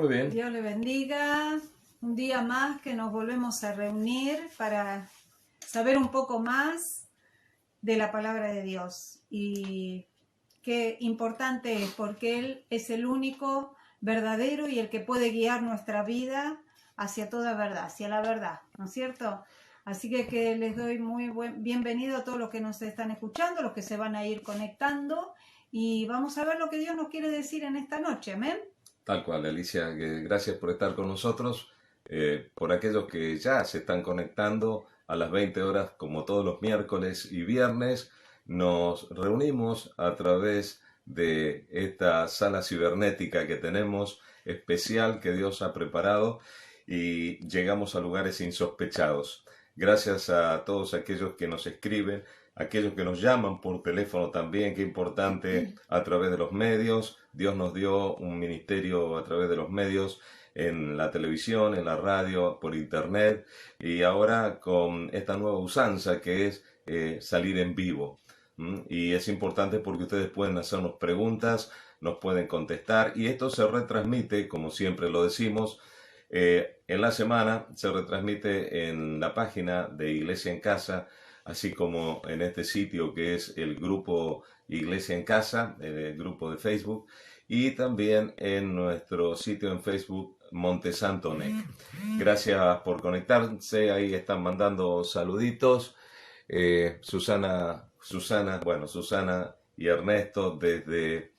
Muy bien. Dios le bendiga. Un día más que nos volvemos a reunir para saber un poco más de la palabra de Dios. Y qué importante es, porque Él es el único verdadero y el que puede guiar nuestra vida hacia toda verdad, hacia la verdad, ¿no es cierto? Así que les doy bienvenido a todos los que nos están escuchando, los que se van a ir conectando, y vamos a ver lo que Dios nos quiere decir en esta noche. Amén. Tal cual, Alicia, gracias por estar con nosotros. Por aquellos que ya se están conectando a las 20 horas, como todos los miércoles y viernes, nos reunimos a través de esta sala cibernética que tenemos, especial, que Dios ha preparado, y llegamos a lugares insospechados. Gracias a todos aquellos que nos escriben, aquellos que nos llaman por teléfono también, qué importante, a través de los medios. Dios nos dio un ministerio a través de los medios, en la televisión, en la radio, por internet, y ahora con esta nueva usanza que es salir en vivo. Y es importante porque ustedes pueden hacernos preguntas, nos pueden contestar, y esto se retransmite, como siempre lo decimos, en la semana, se retransmite en la página de Iglesia en Casa, así como en este sitio que es el grupo Iglesia en Casa, el grupo de Facebook, y también en nuestro sitio en Facebook, Montesanto NEC. Gracias por conectarse, ahí están mandando saluditos. Susana y Ernesto desde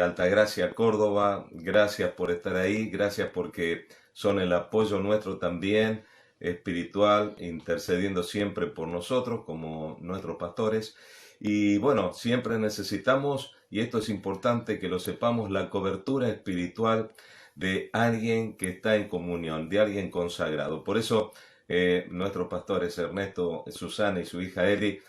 Altagracia, Córdoba, gracias por estar ahí, gracias porque son el apoyo nuestro también, espiritual, intercediendo siempre por nosotros como nuestros pastores. Y bueno, siempre necesitamos, y esto es importante que lo sepamos, la cobertura espiritual de alguien que está en comunión, de alguien consagrado. Por eso nuestros pastores Ernesto, Susana y su hija Eli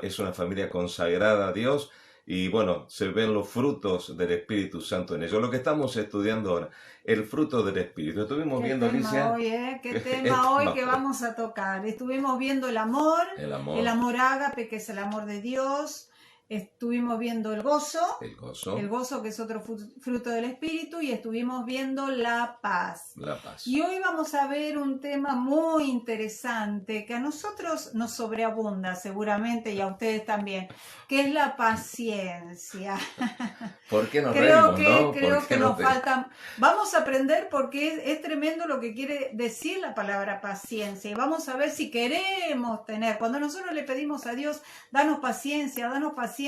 es una familia consagrada a Dios. Y bueno, se ven los frutos del Espíritu Santo en ellos. Lo que estamos estudiando ahora, el fruto del Espíritu. Estuvimos viendo, Alicia. ¿Qué tema hoy que vamos a tocar? Estuvimos viendo el amor ágape, que es el amor de Dios. Estuvimos viendo el gozo que es otro fruto del Espíritu, y estuvimos viendo la paz. Y hoy vamos a ver un tema muy interesante que a nosotros nos sobreabunda seguramente, y a ustedes también, que es la paciencia. ¿Por qué nos reímos, no? Creo que nos falta. Vamos a aprender porque es tremendo lo que quiere decir la palabra paciencia, y vamos a ver si queremos tener. Cuando nosotros le pedimos a Dios, danos paciencia,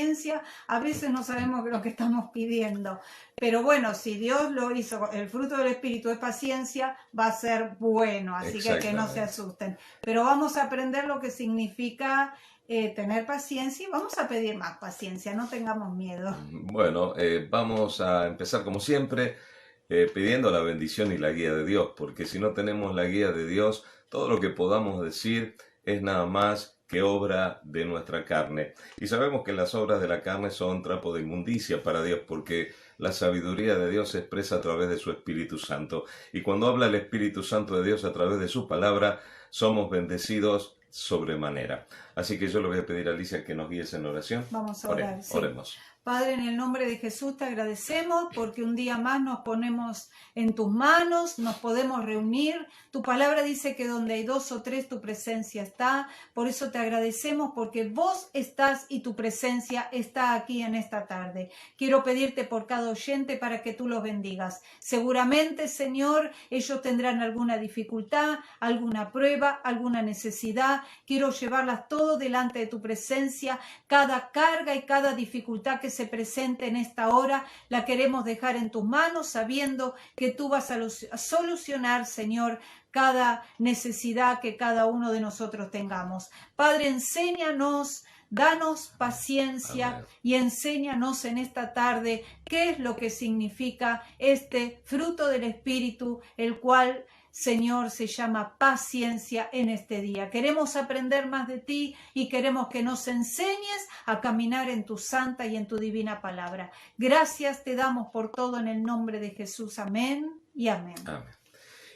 a veces no sabemos lo que estamos pidiendo. Pero bueno, si Dios lo hizo, el fruto del Espíritu es paciencia, va a ser bueno, así que no se asusten. Pero vamos a aprender lo que significa tener paciencia, y vamos a pedir más paciencia, no tengamos miedo. Bueno, vamos a empezar como siempre pidiendo la bendición y la guía de Dios, porque si no tenemos la guía de Dios, todo lo que podamos decir es nada más que obra de nuestra carne. Y sabemos que las obras de la carne son trapo de inmundicia para Dios, porque la sabiduría de Dios se expresa a través de su Espíritu Santo. Y cuando habla el Espíritu Santo de Dios a través de su palabra, somos bendecidos sobremanera. Así que yo le voy a pedir a Alicia que nos guíes en oración. Vamos a orar. Oremos. Padre, en el nombre de Jesús te agradecemos porque un día más nos ponemos en tus manos, nos podemos reunir. Tu palabra dice que donde hay 2 o 3 tu presencia está. Por eso te agradecemos porque vos estás y tu presencia está aquí en esta tarde. Quiero pedirte por cada oyente para que tú los bendigas. Seguramente, Señor, ellos tendrán alguna dificultad, alguna prueba, alguna necesidad. Quiero llevarlas todo delante de tu presencia. Cada carga y cada dificultad que se presente en esta hora, la queremos dejar en tus manos, sabiendo que tú vas a solucionar, Señor, cada necesidad que cada uno de nosotros tengamos. Padre, enséñanos, danos paciencia. Amén. Y enséñanos en esta tarde qué es lo que significa este fruto del Espíritu, el cual, Señor, se llama paciencia en este día. Queremos aprender más de ti y queremos que nos enseñes a caminar en tu santa y en tu divina palabra. Gracias te damos por todo en el nombre de Jesús. Amén y amén. Amén.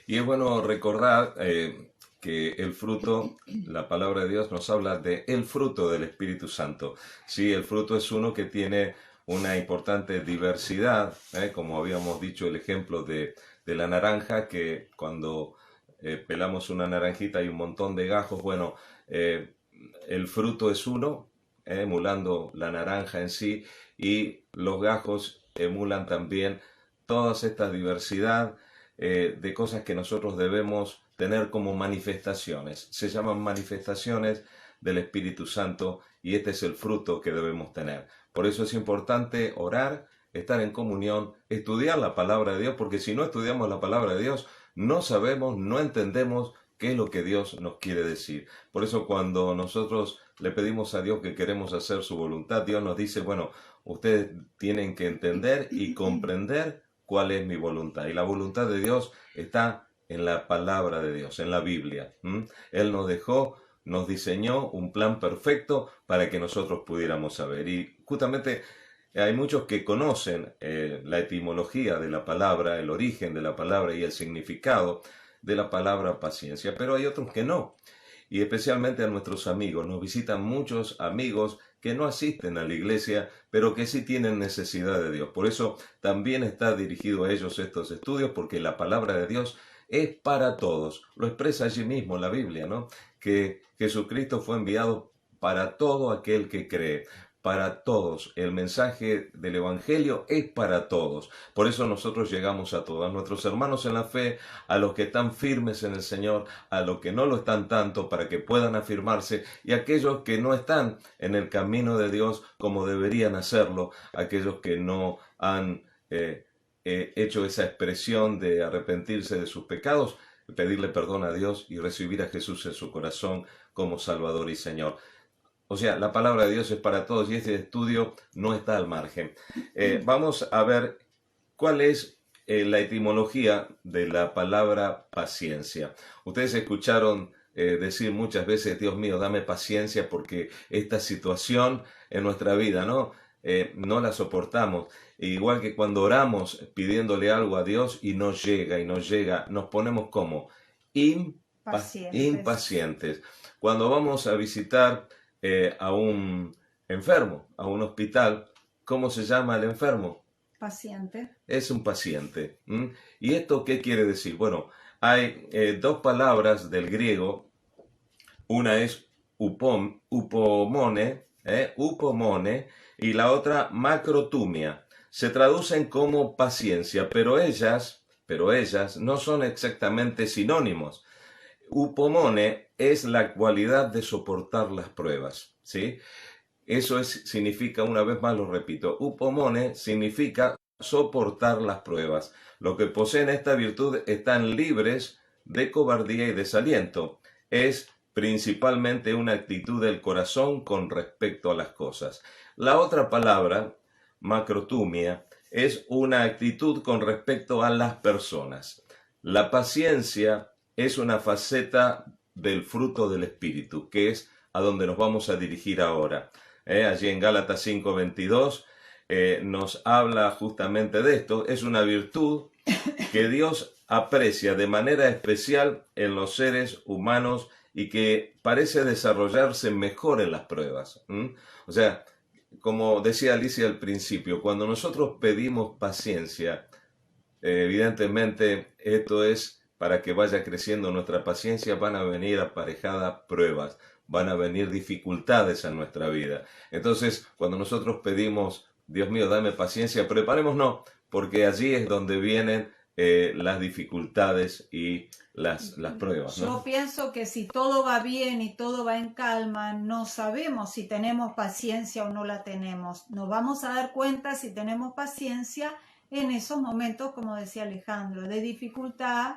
Y es bueno recordar que el fruto, la palabra de Dios nos habla de el fruto del Espíritu Santo. Sí, el fruto es uno que tiene una importante diversidad, como habíamos dicho el ejemplo de la naranja, que cuando pelamos una naranjita hay un montón de gajos. Bueno, el fruto es uno, emulando la naranja en sí, y los gajos emulan también toda esta diversidad de cosas que nosotros debemos tener como manifestaciones. Se llaman manifestaciones del Espíritu Santo y este es el fruto que debemos tener. Por eso es importante orar, estar en comunión, estudiar la palabra de Dios, porque si no estudiamos la palabra de Dios, no sabemos, no entendemos qué es lo que Dios nos quiere decir. Por eso cuando nosotros le pedimos a Dios que queremos hacer su voluntad, Dios nos dice, bueno, ustedes tienen que entender y comprender cuál es mi voluntad. Y la voluntad de Dios está en la palabra de Dios, en la Biblia. Él nos dejó, nos diseñó un plan perfecto para que nosotros pudiéramos saber. Y justamente hay muchos que conocen la etimología de la palabra, el origen de la palabra y el significado de la palabra paciencia, pero hay otros que no. Y especialmente a nuestros amigos. Nos visitan muchos amigos que no asisten a la iglesia, pero que sí tienen necesidad de Dios. Por eso también está dirigido a ellos estos estudios, porque la palabra de Dios es para todos. Lo expresa allí mismo la Biblia, ¿no? Que Jesucristo fue enviado para todo aquel que cree. Para todos. El mensaje del Evangelio es para todos. Por eso nosotros llegamos a todos, a nuestros hermanos en la fe, a los que están firmes en el Señor, a los que no lo están tanto para que puedan afirmarse, y a aquellos que no están en el camino de Dios como deberían hacerlo, aquellos que no han hecho esa expresión de arrepentirse de sus pecados, pedirle perdón a Dios y recibir a Jesús en su corazón como Salvador y Señor. O sea, la palabra de Dios es para todos y este estudio no está al margen. Vamos a ver cuál es la etimología de la palabra paciencia. Ustedes escucharon decir muchas veces, Dios mío, dame paciencia porque esta situación en nuestra vida, ¿no? No la soportamos. Igual que cuando oramos pidiéndole algo a Dios y no llega, nos ponemos como impacientes. Cuando vamos a visitar a un enfermo, a un hospital, ¿cómo se llama el enfermo? Paciente. Es un paciente. ¿Y esto qué quiere decir? Bueno, hay dos palabras del griego. Una es upomone, y la otra macrotumia. Se traducen como paciencia, pero ellas no son exactamente sinónimos. Upomone es la cualidad de soportar las pruebas, ¿sí? Eso significa, una vez más lo repito, upomone significa soportar las pruebas. Los que poseen esta virtud están libres de cobardía y desaliento. Es principalmente una actitud del corazón con respecto a las cosas. La otra palabra, macrotumia, es una actitud con respecto a las personas. La paciencia es una faceta del fruto del Espíritu, que es a donde nos vamos a dirigir ahora. Allí en Gálatas 5:22 nos habla justamente de esto. Es una virtud que Dios aprecia de manera especial en los seres humanos y que parece desarrollarse mejor en las pruebas. O sea, como decía Alicia al principio, cuando nosotros pedimos paciencia, evidentemente esto es para que vaya creciendo nuestra paciencia, van a venir aparejadas pruebas, van a venir dificultades en nuestra vida. Entonces, cuando nosotros pedimos, Dios mío, dame paciencia, preparémonos, porque allí es donde vienen las dificultades y las pruebas, ¿no? Yo pienso que si todo va bien y todo va en calma, no sabemos si tenemos paciencia o no la tenemos. Nos vamos a dar cuenta si tenemos paciencia en esos momentos, como decía Alejandro, de dificultad,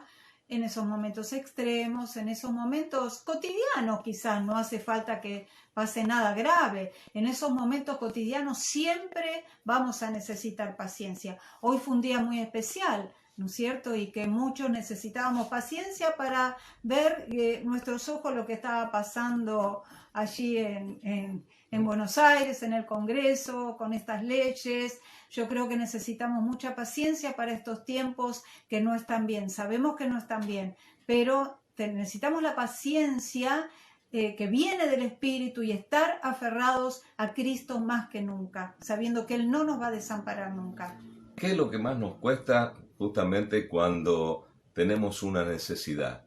en esos momentos extremos, en esos momentos cotidianos quizás, no hace falta que pase nada grave. En esos momentos cotidianos siempre vamos a necesitar paciencia. Hoy fue un día muy especial, ¿no es cierto? Y que muchos necesitábamos paciencia para ver nuestros ojos lo que estaba pasando allí en Buenos Aires, en el Congreso, con estas leyes. Yo creo que necesitamos mucha paciencia para estos tiempos que no están bien. Sabemos que no están bien, pero necesitamos la paciencia que viene del Espíritu y estar aferrados a Cristo más que nunca, sabiendo que Él no nos va a desamparar nunca. ¿Qué es lo que más nos cuesta justamente cuando tenemos una necesidad?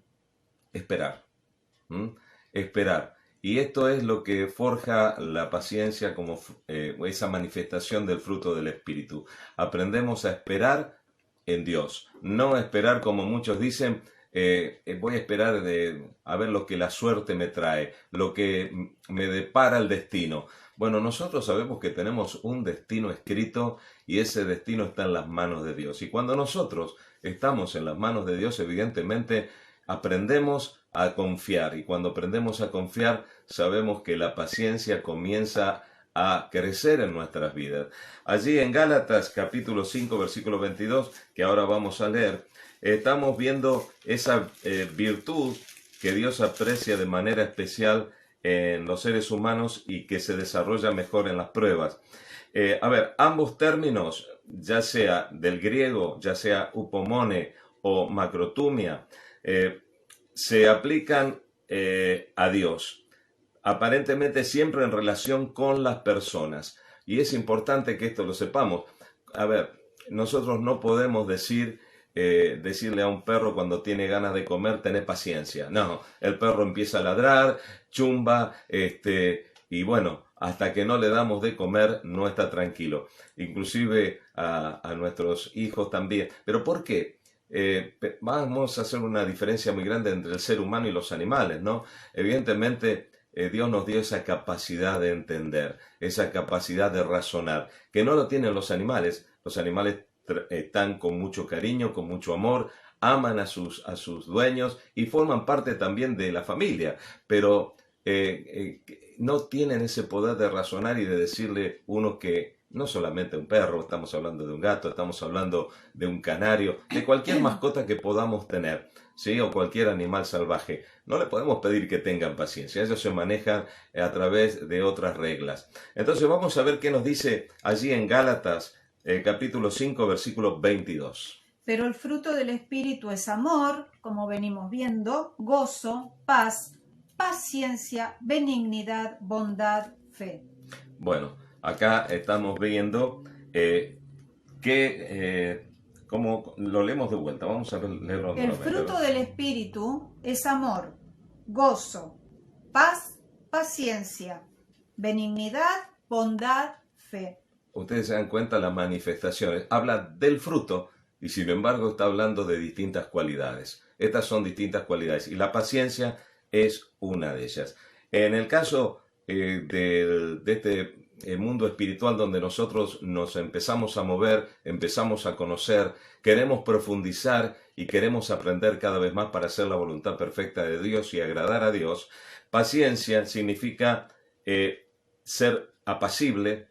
Esperar. Esperar. Y esto es lo que forja la paciencia como esa manifestación del fruto del Espíritu. Aprendemos a esperar en Dios. No esperar como muchos dicen, voy a esperar a ver lo que la suerte me trae, lo que me depara el destino. Bueno, nosotros sabemos que tenemos un destino escrito y ese destino está en las manos de Dios. Y cuando nosotros estamos en las manos de Dios, evidentemente aprendemos a confiar. Y cuando aprendemos a confiar, sabemos que la paciencia comienza a crecer en nuestras vidas. Allí en Gálatas capítulo 5, versículo 22, que ahora vamos a leer, estamos viendo esa virtud que Dios aprecia de manera especial en los seres humanos y que se desarrolla mejor en las pruebas. Ambos términos, ya sea del griego, ya sea upomone o macrotumia, se aplican a Dios, aparentemente siempre en relación con las personas. Y es importante que esto lo sepamos. Nosotros no podemos decirle a un perro cuando tiene ganas de comer, tener paciencia. No, el perro empieza a ladrar, chumba, y bueno, hasta que no le damos de comer no está tranquilo. Inclusive a nuestros hijos también. ¿Pero por qué? Vamos a hacer una diferencia muy grande entre el ser humano y los animales, ¿no? Evidentemente, Dios nos dio esa capacidad de entender, esa capacidad de razonar, que no lo tienen los animales. Los animales están con mucho cariño, con mucho amor, aman a sus dueños y forman parte también de la familia, pero no tienen ese poder de razonar y de decirle uno que no solamente un perro, estamos hablando de un gato, estamos hablando de un canario, de cualquier mascota que podamos tener, ¿sí? O cualquier animal salvaje. No le podemos pedir que tengan paciencia, ellos se manejan a través de otras reglas. Entonces vamos a ver qué nos dice allí en Gálatas, capítulo 5, versículo 22. Pero el fruto del Espíritu es amor, como venimos viendo, gozo, paz, paciencia, benignidad, bondad, fe. Bueno, acá estamos viendo como lo leemos de vuelta. Vamos a leerlo nuevamente. El fruto del Espíritu es amor, gozo, paz, paciencia, benignidad, bondad, fe. Ustedes se dan cuenta las manifestaciones. Habla del fruto y sin embargo está hablando de distintas cualidades. Estas son distintas cualidades y la paciencia es una de ellas. En el caso de este mundo espiritual donde nosotros nos empezamos a mover, empezamos a conocer, queremos profundizar y queremos aprender cada vez más para hacer la voluntad perfecta de Dios y agradar a Dios, paciencia significa ser apacible,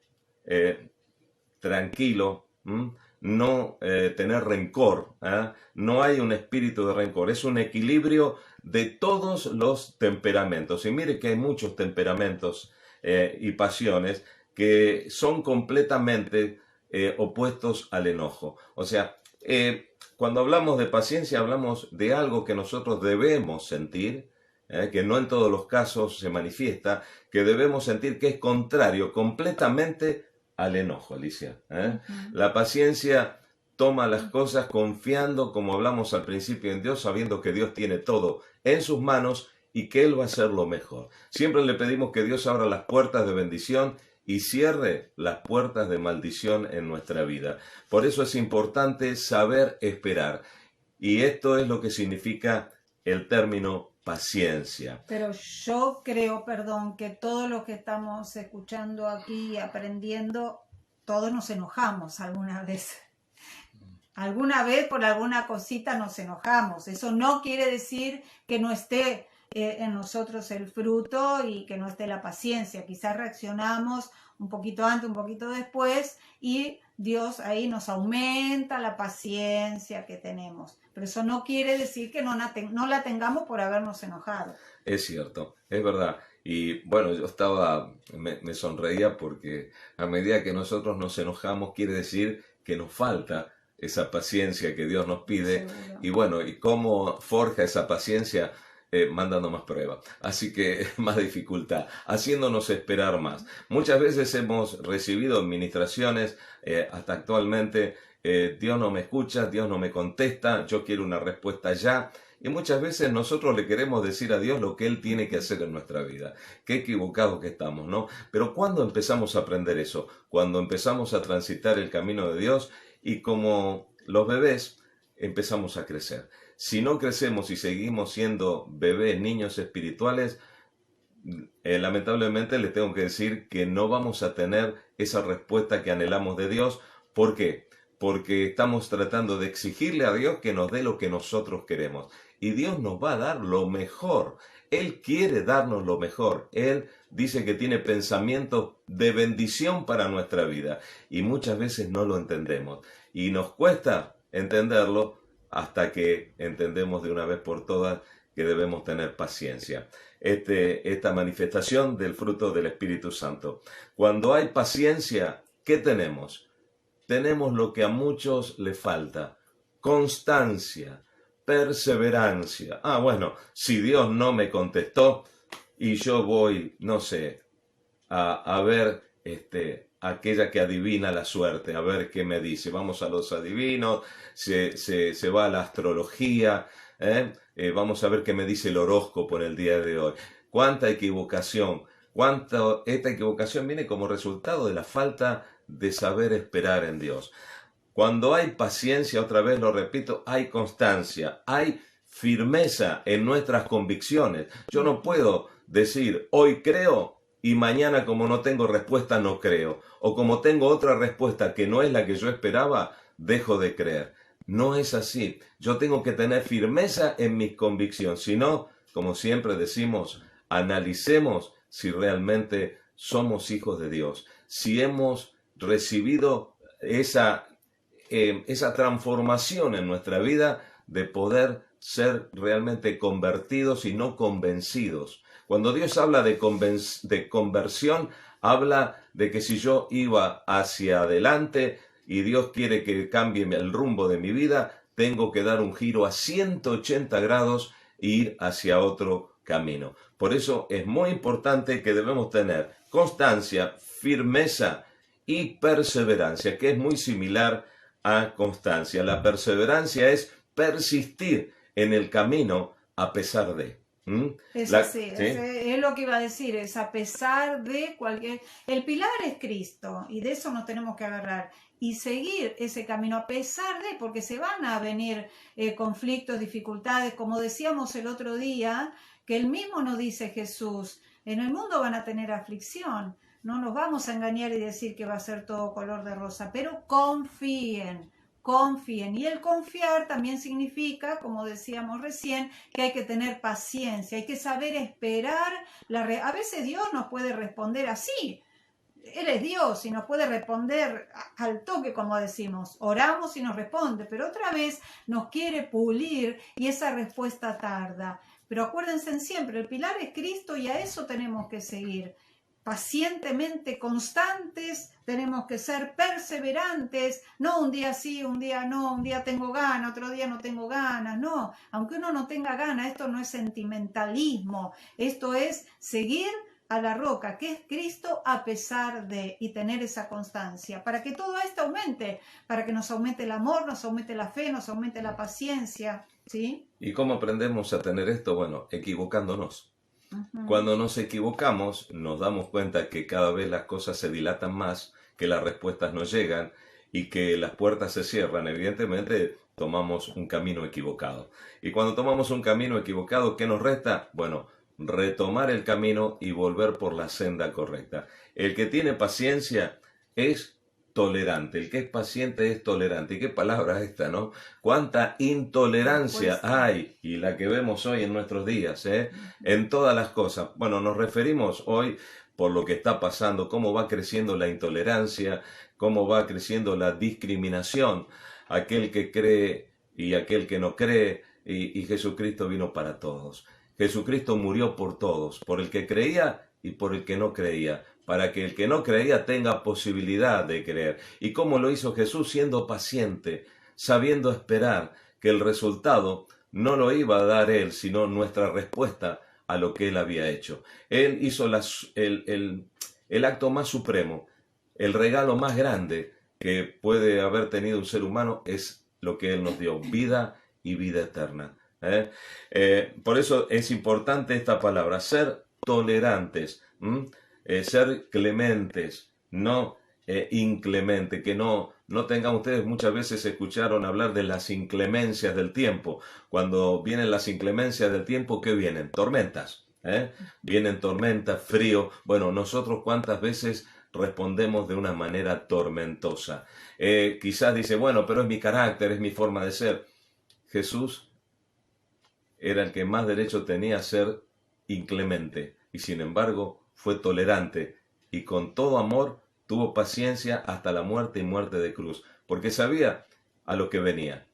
tranquilo, no tener rencor, no hay un espíritu de rencor, es un equilibrio de todos los temperamentos. Y mire que hay muchos temperamentos y pasiones que son completamente opuestos al enojo. O sea, cuando hablamos de paciencia hablamos de algo que nosotros debemos sentir, que no en todos los casos se manifiesta, que debemos sentir que es contrario completamente al enojo, Alicia. La paciencia toma las cosas confiando, como hablamos al principio, en Dios, sabiendo que Dios tiene todo en sus manos y que Él va a hacer lo mejor. Siempre le pedimos que Dios abra las puertas de bendición y cierre las puertas de maldición en nuestra vida. Por eso es importante saber esperar. Y esto es lo que significa el término paciencia. Pero yo creo, que todos los que estamos escuchando aquí y aprendiendo, todos nos enojamos alguna vez. Alguna vez por alguna cosita nos enojamos. Eso no quiere decir que no esté en nosotros el fruto y que no esté la paciencia. Quizás reaccionamos un poquito antes, un poquito después y Dios ahí nos aumenta la paciencia que tenemos. Pero eso no quiere decir que no la tengamos por habernos enojado. Es cierto, es verdad. Y bueno, yo me sonreía porque a medida que nosotros nos enojamos quiere decir que nos falta esa paciencia que Dios nos pide. Seguro. Y bueno, ¿y cómo forja esa paciencia? mandando más pruebas, así que más dificultad, haciéndonos esperar más. Muchas veces hemos recibido administraciones, hasta actualmente, Dios no me escucha, Dios no me contesta, yo quiero una respuesta ya. Y muchas veces nosotros le queremos decir a Dios lo que Él tiene que hacer en nuestra vida. Qué equivocados que estamos, ¿no? Pero ¿cuándo empezamos a aprender eso? Cuando empezamos a transitar el camino de Dios y como los bebés empezamos a crecer. Si no crecemos y seguimos siendo bebés, niños espirituales, lamentablemente les tengo que decir que no vamos a tener esa respuesta que anhelamos de Dios. ¿Por qué? Porque estamos tratando de exigirle a Dios que nos dé lo que nosotros queremos. Y Dios nos va a dar lo mejor. Él quiere darnos lo mejor. Él dice que tiene pensamientos de bendición para nuestra vida. Y muchas veces no lo entendemos. Y nos cuesta entenderlo hasta que entendemos de una vez por todas que debemos tener paciencia. Esta manifestación del fruto del Espíritu Santo. Cuando hay paciencia, ¿qué tenemos? Tenemos lo que a muchos les falta: constancia, perseverancia. Bueno, si Dios no me contestó y yo voy, no sé, a ver aquella que adivina la suerte, a ver qué me dice. Vamos a los adivinos, se va a la astrología, vamos a ver qué me dice el horóscopo en el día de hoy. Cuánta equivocación, esta equivocación viene como resultado de la falta de saber esperar en Dios. Cuando hay paciencia, otra vez lo repito, hay constancia, hay firmeza en nuestras convicciones. Yo no puedo decir hoy creo y mañana, como no tengo respuesta, no creo, o como tengo otra respuesta que no es la que yo esperaba, dejo de creer. No es así. Yo tengo que tener firmeza en mis convicciones. Si no, como siempre decimos, analicemos si realmente somos hijos de Dios, si hemos recibido esa transformación en nuestra vida de poder ser realmente convertidos y no convencidos. Cuando Dios habla de conversión, habla de que si yo iba hacia adelante y Dios quiere que cambie el rumbo de mi vida, tengo que dar un giro a 180 grados e ir hacia otro camino. Por eso es muy importante que debemos tener constancia, firmeza y perseverancia, que es muy similar a constancia. La perseverancia es persistir en el camino a pesar de. Es así, ¿sí? Es lo que iba a decir, es a pesar de cualquier... El pilar es Cristo y de eso nos tenemos que agarrar y seguir ese camino a pesar de, porque se van a venir conflictos, dificultades, como decíamos el otro día, que el mismo nos dice Jesús, en el mundo van a tener aflicción. No nos vamos a engañar y decir que va a ser todo color de rosa, pero confíen. Y el confiar también significa, como decíamos recién, que hay que tener paciencia, hay que saber esperar. A veces Dios nos puede responder así. Él es Dios y nos puede responder al toque, como decimos. Oramos y nos responde, pero otra vez nos quiere pulir y esa respuesta tarda. Pero acuérdense siempre, el pilar es Cristo y a eso tenemos que seguir. Pacientemente constantes, tenemos que ser perseverantes, no un día sí, un día no, un día tengo ganas, otro día no tengo ganas, no, aunque uno no tenga ganas, esto no es sentimentalismo, esto es seguir a la roca, que es Cristo a pesar de, y tener esa constancia, para que todo esto aumente, para que nos aumente el amor, nos aumente la fe, nos aumente la paciencia, ¿sí? ¿Y cómo aprendemos a tener esto? Bueno, equivocándonos. Cuando nos equivocamos, nos damos cuenta que cada vez las cosas se dilatan más, que las respuestas no llegan y que las puertas se cierran. Evidentemente, tomamos un camino equivocado. Y cuando tomamos un camino equivocado, ¿qué nos resta? Bueno, retomar el camino y volver por la senda correcta. El que tiene paciencia es tolerante. El que es paciente es tolerante. ¿Y qué palabra esta, no? Cuánta intolerancia hay, y la que vemos hoy en nuestros días, en todas las cosas. Bueno, nos referimos hoy por lo que está pasando, cómo va creciendo la intolerancia, cómo va creciendo la discriminación, aquel que cree y aquel que no cree, y Jesucristo vino para todos. Jesucristo murió por todos, por el que creía y por el que no creía, para que el que no creía tenga posibilidad de creer. ¿Y cómo lo hizo Jesús? Siendo paciente, sabiendo esperar que el resultado no lo iba a dar Él, sino nuestra respuesta a lo que Él había hecho. Él hizo el acto más supremo, el regalo más grande que puede haber tenido un ser humano es lo que Él nos dio, vida y vida eterna. Por eso es importante esta palabra, ser tolerantes, ser clementes, no inclemente, que no tengan ustedes, muchas veces escucharon hablar de las inclemencias del tiempo. Cuando vienen las inclemencias del tiempo, ¿qué vienen? Tormentas, vienen tormentas, frío. Bueno, nosotros cuántas veces respondemos de una manera tormentosa. Quizás dice, bueno, pero es mi carácter, es mi forma de ser. Jesús era el que más derecho tenía a ser inclemente y sin embargo fue tolerante y con todo amor tuvo paciencia hasta la muerte y muerte de cruz, porque sabía a lo que venía.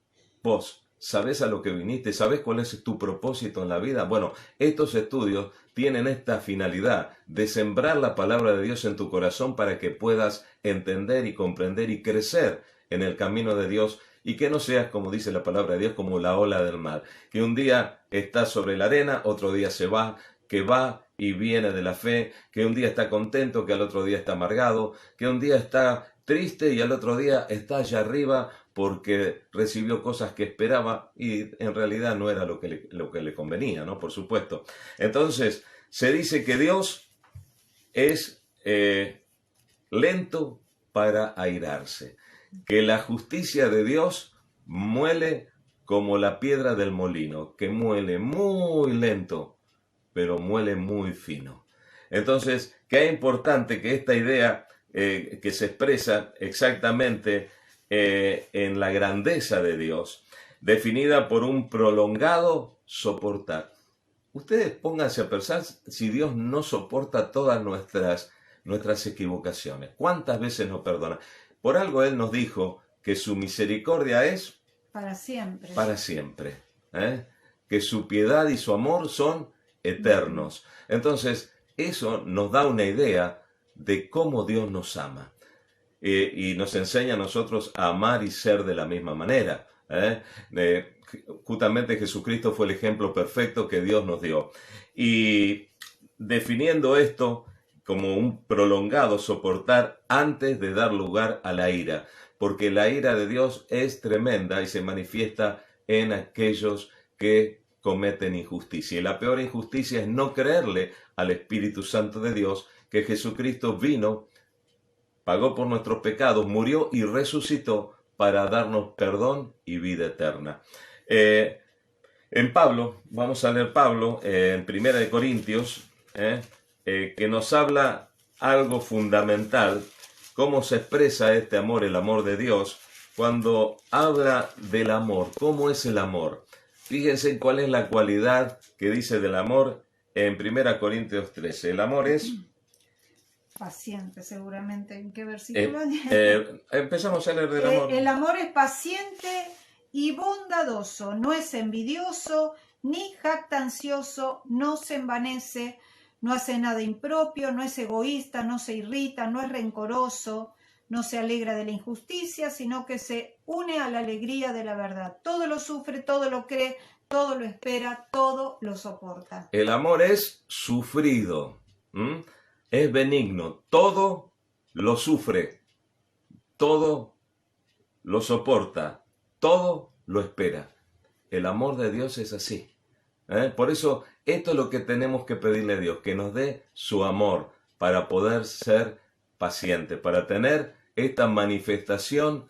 Vos sabés a lo que viniste, sabés cuál es tu propósito en la vida. Bueno, estos estudios tienen esta finalidad de sembrar la palabra de Dios en tu corazón para que puedas entender y comprender y crecer en el camino de Dios y que no seas, como dice la palabra de Dios, como la ola del mar, que un día estás sobre la arena, otro día se va, que va y viene de la fe, que un día está contento, que al otro día está amargado, que un día está triste y al otro día está allá arriba porque recibió cosas que esperaba y en realidad no era lo que le convenía, ¿no? Por supuesto. Entonces, se dice que Dios es lento para airarse, que la justicia de Dios muele como la piedra del molino, que muele muy lento, pero muele muy fino. Entonces, qué importante que esta idea que se expresa exactamente en la grandeza de Dios, definida por un prolongado soportar. Ustedes pónganse a pensar si Dios no soporta todas nuestras equivocaciones. ¿Cuántas veces nos perdona? Por algo Él nos dijo que su misericordia es para siempre. Para siempre. Que su piedad y su amor son eternos. Entonces, eso nos da una idea de cómo Dios nos ama. Y nos enseña a nosotros a amar y ser de la misma manera. Justamente Jesucristo fue el ejemplo perfecto que Dios nos dio. Y definiendo esto como un prolongado soportar antes de dar lugar a la ira, porque la ira de Dios es tremenda y se manifiesta en aquellos que cometen injusticia. Y la peor injusticia es no creerle al Espíritu Santo de Dios, que Jesucristo vino, pagó por nuestros pecados, murió y resucitó para darnos perdón y vida eterna. En Pablo, vamos a leer Pablo en 1 Corintios, que nos habla algo fundamental, cómo se expresa este amor, el amor de Dios, cuando habla del amor. ¿Cómo es el amor? Fíjense cuál es la cualidad que dice del amor en 1 Corintios 13. El amor es paciente, seguramente. ¿En qué versículo? Empezamos a leer del amor. El amor es paciente y bondadoso, no es envidioso ni jactancioso, no se envanece, no hace nada impropio, no es egoísta, no se irrita, no es rencoroso, no se alegra de la injusticia, sino que se une a la alegría de la verdad. Todo lo sufre, todo lo cree, todo lo espera, todo lo soporta. El amor es sufrido, es benigno, todo lo sufre, todo lo soporta, todo lo espera. El amor de Dios es así. Por eso, esto es lo que tenemos que pedirle a Dios, que nos dé su amor para poder ser paciente, para tener esta manifestación,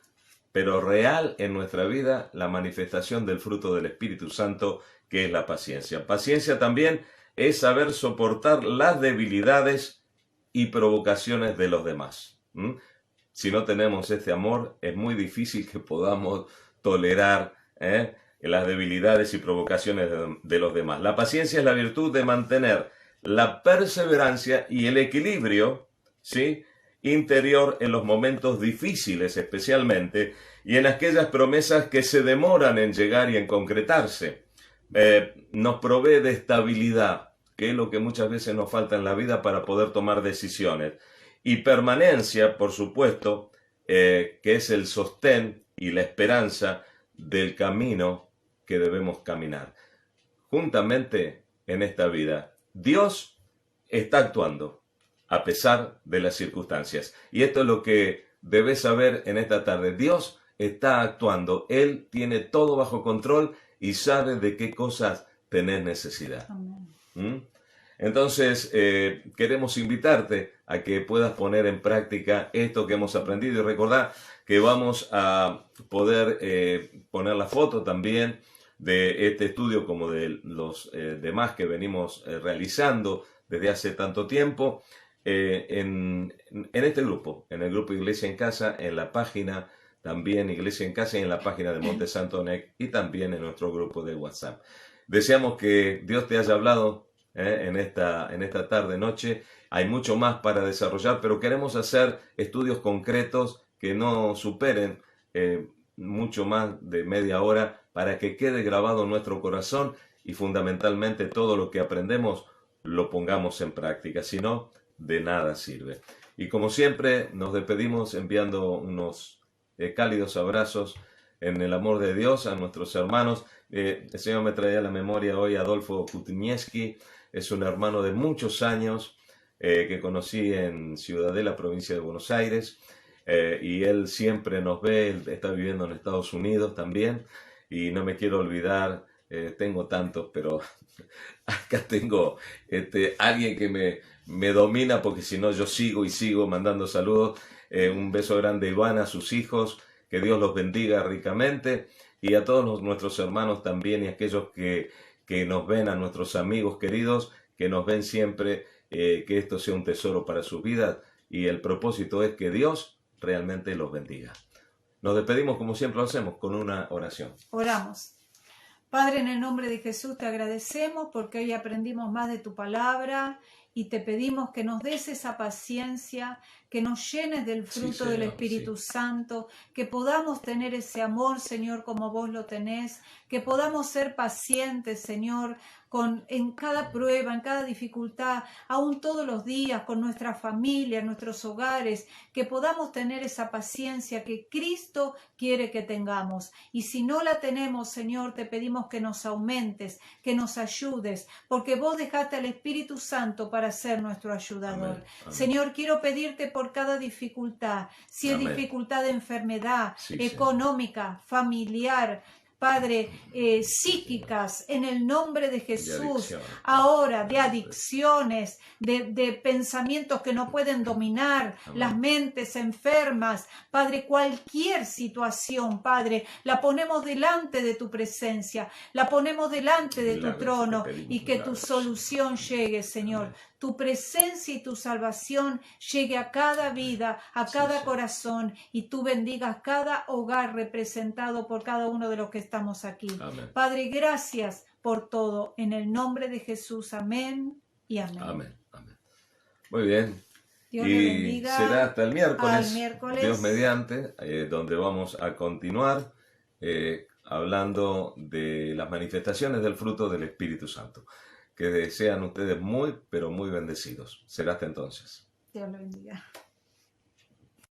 pero real en nuestra vida, la manifestación del fruto del Espíritu Santo, que es la paciencia. Paciencia también es saber soportar las debilidades y provocaciones de los demás. Si no tenemos este amor, es muy difícil que podamos tolerar las debilidades y provocaciones de los demás. La paciencia es la virtud de mantener la perseverancia y el equilibrio, ¿sí?, interior en los momentos difíciles especialmente, y en aquellas promesas que se demoran en llegar y en concretarse. Nos provee de estabilidad, que es lo que muchas veces nos falta en la vida para poder tomar decisiones. Y permanencia, por supuesto, que es el sostén y la esperanza del camino que debemos caminar. Juntamente en esta vida, Dios está actuando a pesar de las circunstancias. Y esto es lo que debes saber en esta tarde. Dios está actuando. Él tiene todo bajo control y sabe de qué cosas tenés necesidad. ¿Mm? Entonces, queremos invitarte a que puedas poner en práctica esto que hemos aprendido y recordar que vamos a poder poner la foto también de este estudio como de los demás que venimos realizando desde hace tanto tiempo en este grupo, en el grupo Iglesia en Casa, en la página también Iglesia en Casa y en la página de Monte Santo NEC y también en nuestro grupo de WhatsApp. Deseamos que Dios te haya hablado en esta tarde, noche. Hay mucho más para desarrollar, pero queremos hacer estudios concretos que no superen mucho más de media hora para que quede grabado en nuestro corazón y fundamentalmente todo lo que aprendemos lo pongamos en práctica, si no, de nada sirve. Y como siempre, nos despedimos enviando unos cálidos abrazos en el amor de Dios a nuestros hermanos. El Señor me traía a la memoria hoy a Adolfo Kutnieski, es un hermano de muchos años que conocí en Ciudadela, provincia de Buenos Aires, y él siempre nos ve, él está viviendo en Estados Unidos también, y no me quiero olvidar, tengo tantos, pero acá tengo alguien que me domina, porque si no yo sigo y sigo mandando saludos. Un beso grande a Ivana, a sus hijos, que Dios los bendiga ricamente, y a todos nuestros hermanos también, y a aquellos que nos ven, a nuestros amigos queridos, que nos ven siempre, que esto sea un tesoro para sus vidas, y el propósito es que Dios realmente los bendiga. Nos despedimos como siempre lo hacemos, con una oración. Oramos. Padre, en el nombre de Jesús te agradecemos porque hoy aprendimos más de tu palabra y te pedimos que nos des esa paciencia, que nos llenes del fruto Sí, Señor, del Espíritu Santo, que podamos tener ese amor, Señor, como vos lo tenés, que podamos ser pacientes, Señor, en cada prueba, en cada dificultad, aún todos los días, con nuestra familia, nuestros hogares, que podamos tener esa paciencia que Cristo quiere que tengamos. Y si no la tenemos, Señor, te pedimos que nos aumentes, que nos ayudes, porque vos dejaste al Espíritu Santo para ser nuestro ayudador. Amén, amén. Señor, quiero pedirte por cada dificultad, si Amén. es dificultad de enfermedad, Sí, económica, familiar, Padre, psíquicas, en el nombre de Jesús, ahora de adicciones, de pensamientos que no pueden dominar, Amén. las mentes enfermas, Padre, cualquier situación, Padre, la ponemos delante de tu presencia, la ponemos delante de tu Milagros, trono te pedimos y que tu milagros. solución llegue, Señor. Amén. Tu presencia y tu salvación llegue a cada vida, a Sí, cada sí. corazón, y tú bendigas cada hogar representado por cada uno de los que estamos aquí. Amén. Padre, gracias por todo. En el nombre de Jesús, amén y amén. Amén. Amén. Muy bien. Dios le Y bendiga. será hasta el miércoles, Al miércoles. Dios mediante, donde vamos a continuar hablando de las manifestaciones del fruto del Espíritu Santo. Que sean ustedes muy, pero muy bendecidos. Será hasta entonces. Dios le bendiga.